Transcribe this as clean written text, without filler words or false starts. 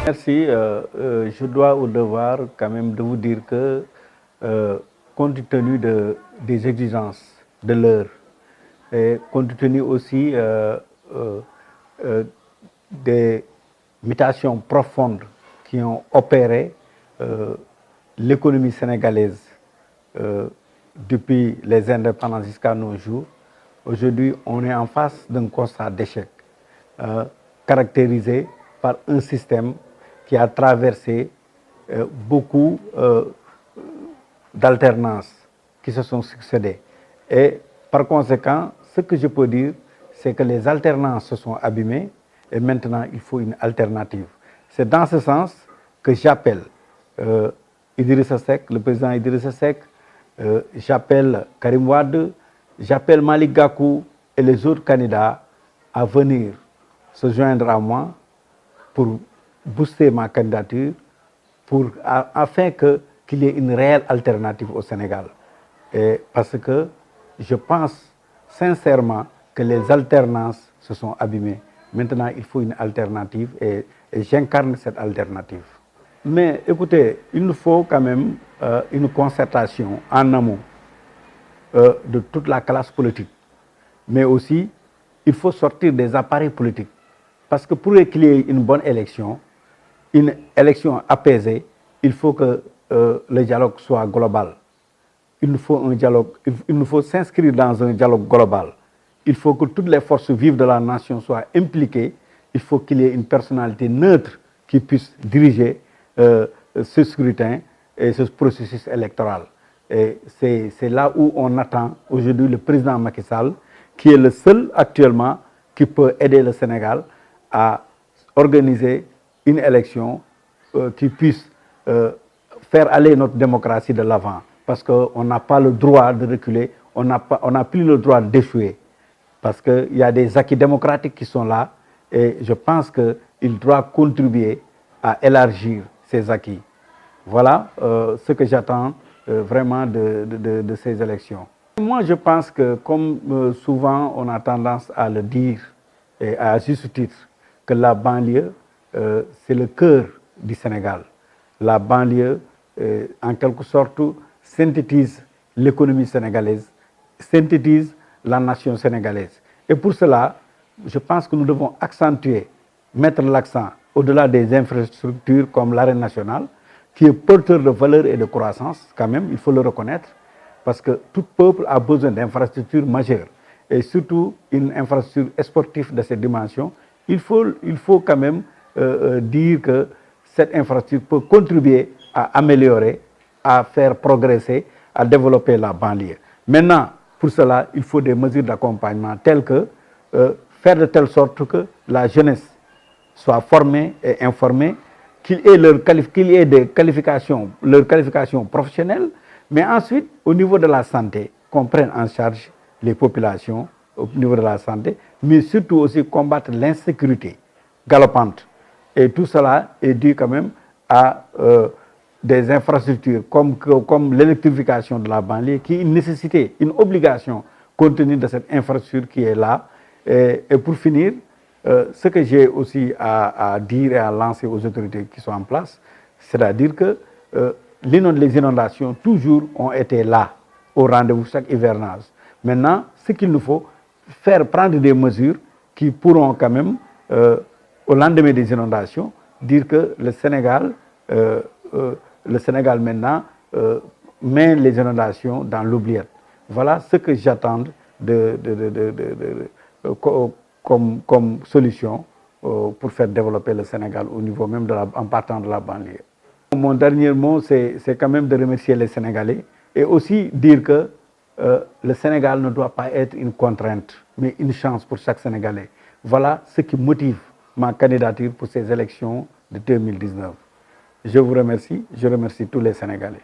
Merci. Je dois au devoir quand même de vous dire que, compte tenu des exigences de l'heure et compte tenu aussi des mutations profondes qui ont opéré l'économie sénégalaise depuis les indépendances jusqu'à nos jours, aujourd'hui on est en face d'un constat d'échec caractérisé par un système qui a traversé beaucoup d'alternances qui se sont succédées. Et par conséquent, ce que je peux dire, c'est que les alternances se sont abîmées et maintenant il faut une alternative. C'est dans ce sens que j'appelle Idrissa Seck, le président Idrissa Seck, j'appelle Karim Wade, j'appelle Malick Gakou et les autres candidats à venir se joindre à moi pour booster ma candidature, afin qu'il y ait une réelle alternative au Sénégal. Et parce que je pense sincèrement que les alternances se sont abîmées. Maintenant, il faut une alternative et j'incarne cette alternative. Mais écoutez, il nous faut quand même une concertation en amont de toute la classe politique. Mais aussi, il faut sortir des appareils politiques. Parce que pour qu'il y ait une bonne élection, une élection apaisée, il faut que le dialogue soit global. Il nous faut un dialogue, il nous faut s'inscrire dans un dialogue global. Il faut que toutes les forces vives de la nation soient impliquées. Il faut qu'il y ait une personnalité neutre qui puisse diriger ce scrutin et ce processus électoral. Et c'est là où on attend aujourd'hui le président Macky Sall, qui est le seul actuellement qui peut aider le Sénégal à organiser une élection qui puisse faire aller notre démocratie de l'avant. Parce qu'on n'a pas le droit de reculer, on n'a plus le droit d'échouer. Parce qu'il y a des acquis démocratiques qui sont là et je pense qu'il doit contribuer à élargir ces acquis. Voilà ce que j'attends vraiment de ces élections. Moi, je pense que, comme souvent on a tendance à le dire, et à juste titre, que la banlieue, c'est le cœur du Sénégal. La banlieue, en quelque sorte, synthétise l'économie sénégalaise, synthétise la nation sénégalaise. Et pour cela, je pense que nous devons accentuer, mettre l'accent au-delà des infrastructures comme l'arène nationale, qui est porteur de valeur et de croissance, quand même, il faut le reconnaître, parce que tout peuple a besoin d'infrastructures majeures, et surtout une infrastructure sportive de cette dimension. Il faut quand même dire que cette infrastructure peut contribuer à améliorer, à faire progresser, à développer la banlieue. Maintenant, pour cela, il faut des mesures d'accompagnement telles que faire de telle sorte que la jeunesse soit formée et informée, qu'il y ait des qualifications, leurs qualifications professionnelles, mais ensuite, au niveau de la santé, qu'on prenne en charge les populations au niveau de la santé, mais surtout aussi combattre l'insécurité galopante. Et tout cela est dû quand même à des infrastructures comme l'électrification de la banlieue, qui est une nécessité, une obligation compte tenu de cette infrastructure qui est là. Et pour finir, ce que j'ai aussi à dire et à lancer aux autorités qui sont en place, c'est-à-dire que les inondations toujours ont été là, au rendez-vous chaque hivernage. Maintenant, ce qu'il nous faut, prendre des mesures qui pourront quand même, au lendemain des inondations, dire que le Sénégal maintenant met les inondations dans l'oubliette. Voilà ce que j'attends comme solution pour faire développer le Sénégal au niveau même en partant de la banlieue. Mon dernier mot, c'est quand même de remercier les Sénégalais et aussi dire que le Sénégal ne doit pas être une contrainte, mais une chance pour chaque Sénégalais. Voilà ce qui motive ma candidature pour ces élections de 2019. Je vous remercie, je remercie tous les Sénégalais.